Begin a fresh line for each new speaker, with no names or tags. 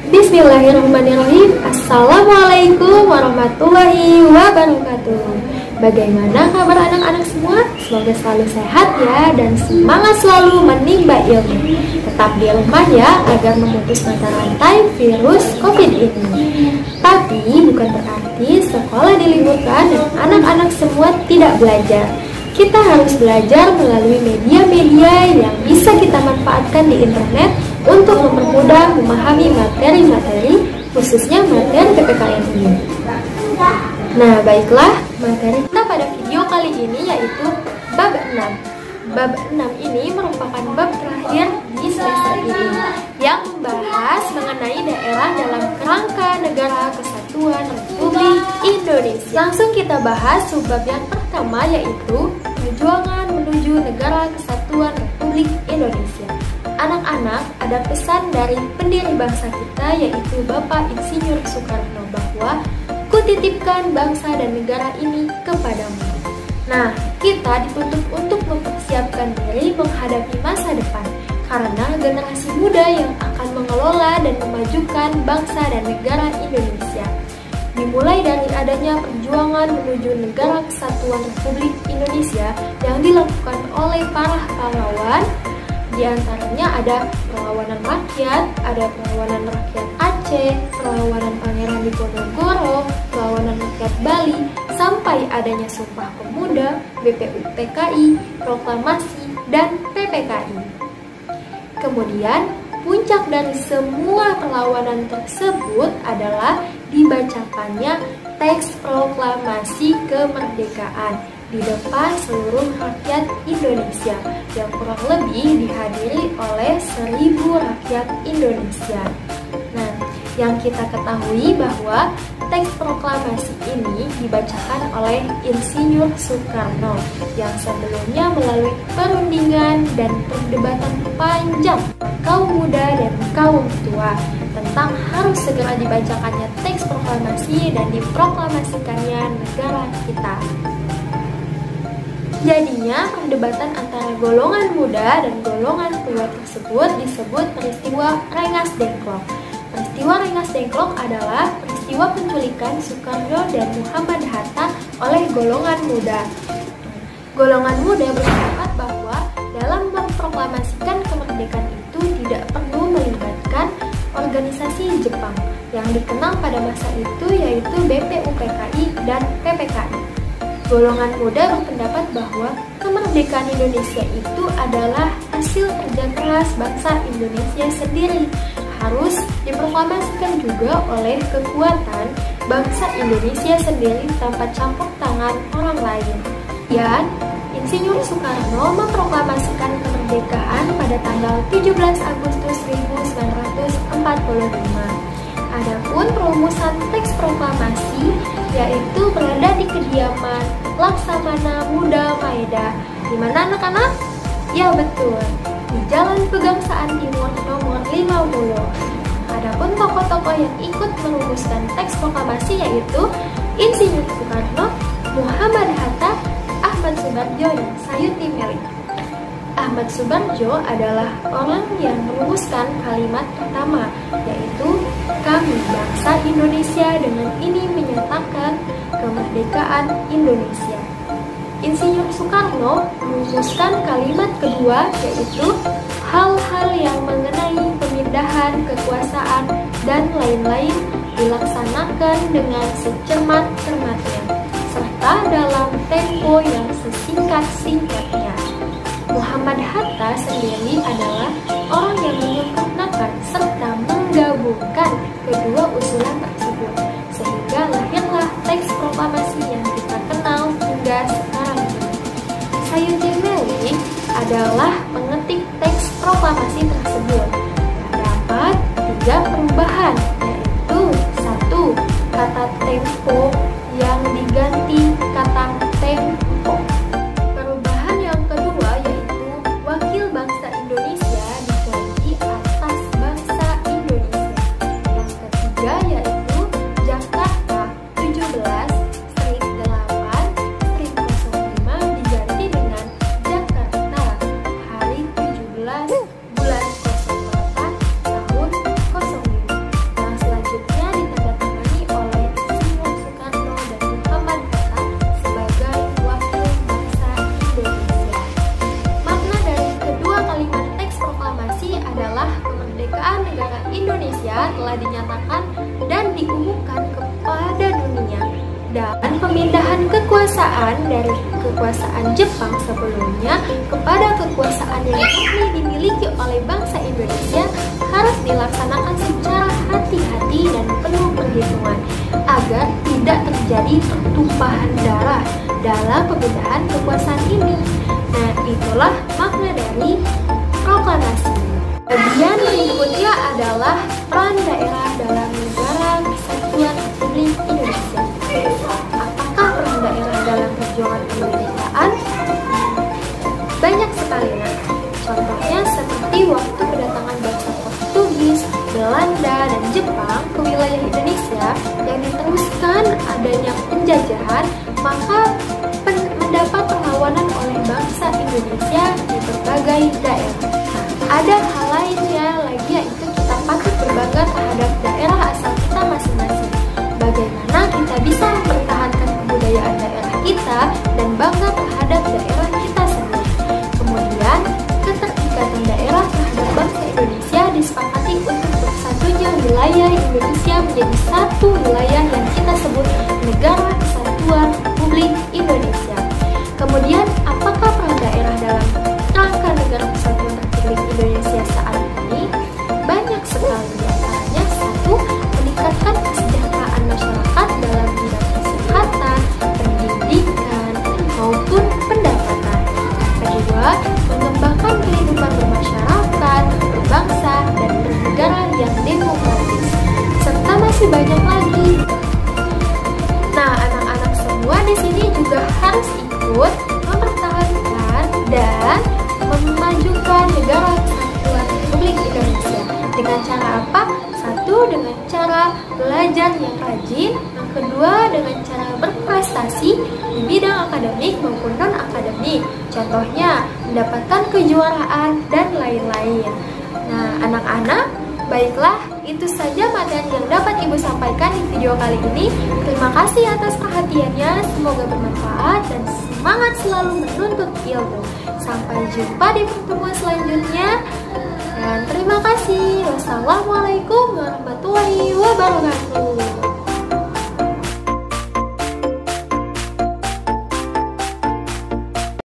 Bismillahirrahmanirrahim. Assalamualaikum warahmatullahi wabarakatuh. Bagaimana kabar anak-anak semua? Semoga selalu sehat ya, dan semangat selalu menimba ilmu. Tetap di rumah ya, agar memutus mata rantai virus COVID ini. Tapi bukan berarti sekolah diliburkan dan anak-anak semua tidak belajar. Kita harus belajar melalui media-media yang bisa kita manfaatkan di internet untuk mempermudah memahami materi-materi, khususnya materi PPKN ini. Nah, baiklah, materi kita pada video kali ini yaitu bab 6. Bab 6 ini merupakan bab terakhir di semester ini yang membahas mengenai daerah dalam kerangka Negara Kesatuan Republik Indonesia. Langsung kita bahas subbab yang pertama yaitu perjuangan menuju Negara Kesatuan Republik Indonesia. Anak-anak, ada pesan dari pendiri bangsa kita yaitu Bapak Insinyur Soekarno bahwa kutitipkan bangsa dan negara ini kepadamu. Nah, kita dituntut untuk mempersiapkan diri menghadapi masa depan karena generasi muda yang akan mengelola dan memajukan bangsa dan negara Indonesia. Dimulai dari adanya perjuangan menuju Negara Kesatuan Republik Indonesia yang dilakukan oleh para pahlawan. Di antaranya ada perlawanan rakyat, ada perlawanan rakyat Aceh, perlawanan Pangeran Diponegoro, perlawanan rakyat Bali, sampai adanya Sumpah Pemuda, BPUPKI, proklamasi, dan PPKI. Kemudian, puncak dari semua perlawanan tersebut adalah dibacakannya teks proklamasi kemerdekaan di depan seluruh rakyat Indonesia yang kurang lebih dihadiri oleh 1.000 rakyat Indonesia. Nah, yang kita ketahui bahwa teks proklamasi ini dibacakan oleh Insinyur Soekarno yang sebelumnya melalui perundingan dan perdebatan panjang kaum muda dan kaum tua tentang harus segera dibacakannya teks proklamasi dan diproklamasikannya negara kita. Jadinya perdebatan antara golongan muda dan golongan tua tersebut disebut peristiwa Rengas Dengklok. Peristiwa Rengas Dengklok adalah peristiwa penculikan Soekarno dan Muhammad Hatta oleh golongan muda. Golongan muda berpendapat bahwa dalam memproklamasikan kemerdekaan itu tidak perlu melibatkan organisasi Jepang yang dikenal pada masa itu yaitu BPUPKI dan PPKI. Golongan muda berpendapat bahwa kemerdekaan Indonesia itu adalah hasil kerja keras bangsa Indonesia sendiri, harus diproklamasikan juga oleh kekuatan bangsa Indonesia sendiri tanpa campur tangan orang lain. Dan Insinyur Soekarno memproklamasikan kemerdekaan pada tanggal 17 Agustus 1945. Adapun perumusan teks proklamasi yaitu berada di kediaman Laksamana Muda Maeda. Di mana anak-anak? Ya betul, di Jalan Pegangsaan Timur nomor 50. Adapun tokoh-tokoh yang ikut merumuskan teks proklamasi yaitu Insinyur Soekarno, Muhammad Hatta, Ahmad Subarjo, dan Sayuti Melik. Ahmad Subarjo adalah orang yang merumuskan kalimat pertama, yaitu kami bangsa Indonesia dengan ini menyatakan kemerdekaan Indonesia. Insinyur Soekarno merumuskan kalimat kedua, yaitu hal-hal yang mengenai pemindahan kekuasaan dan lain-lain dilaksanakan dengan secermat-cermatnya, serta dalam tempo yang sesingkat-singkatnya. Muhammad Hatta sendiri adalah orang yang menyempurnakan serta menggabungkan kedua usulan tersebut, sehingga lahirlah teks proklamasi yang kita kenal hingga sekarang ini. Sayuti Melik adalah pengetik teks proklamasi tersebut. Terdapat 3 perubahan, yaitu 1. Kata tempo yang diganti kata tempo. Perubahan yang kedua yaitu wakil bangsa Indonesia diganti atas bangsa Indonesia. Yang ketiga yaitu Jakarta 17/8/05 diganti dengan Jakarta hari 17 bulan 08 tahun 05. Indonesia telah dinyatakan dan diumumkan kepada dunia, dan pemindahan kekuasaan dari kekuasaan Jepang sebelumnya kepada kekuasaan yang kini dimiliki oleh bangsa Indonesia harus dilaksanakan secara hati-hati dan penuh perhitungan agar tidak terjadi pertumpahan darah dalam pemindahan kekuasaan ini. Nah, itulah makna dari proklamasi. Bagian berikutnya adalah peran daerah dalam negara kesatuan Republik Indonesia. Apakah peran daerah dalam perjuangan kemerdekaan? Banyak sekali, nah. Contohnya seperti waktu kedatangan bangsa Portugis, Belanda, dan Jepang ke wilayah Indonesia yang diteruskan adanya penjajahan, maka mendapat perlawanan oleh bangsa Indonesia di berbagai daerah. Ada hal lainnya lagi, yaitu kita patut berbangga terhadap daerah asal kita masing-masing. Bagaimana kita bisa mempertahankan kebudayaan daerah kita dan bangga terhadap daerah kita sendiri. Kemudian, keterikatan daerah terhadap bangsa Indonesia disepakati untuk bersatunya wilayah Indonesia menjadi satu wilayah yang kita sebut Negara Kesatuan Republik Indonesia. Kemudian, apakah peran daerah dalam rangka Negara Kesatuan Republik Indonesia saat ini? Banyak sekali, diantaranya satu, meningkatkan kesejahteraan masyarakat dalam bidang kesehatan, pendidikan, maupun pendapatan. Kedua, mengembangkan kehidupan bermasyarakat, berbangsa, dan bernegara yang demokratis. Serta masih banyak lagi. Nah, anak-anak semua di sini juga harus ikut mempertahankan dan memajukan Negara Kesatuan Republik Indonesia. Dengan cara apa? Satu, dengan cara belajar yang rajin. Yang kedua, dengan cara berprestasi di bidang akademik maupun non-akademik. Contohnya, mendapatkan kejuaraan dan lain-lain. Nah, anak-anak, baiklah, itu saja materi yang dapat Ibu sampaikan di video kali ini. Terima kasih atas perhatiannya, semoga bermanfaat dan semangat selalu menuntut ilmu. Sampai jumpa di pertemuan selanjutnya. Dan terima kasih. Wassalamualaikum warahmatullahi wabarakatuh.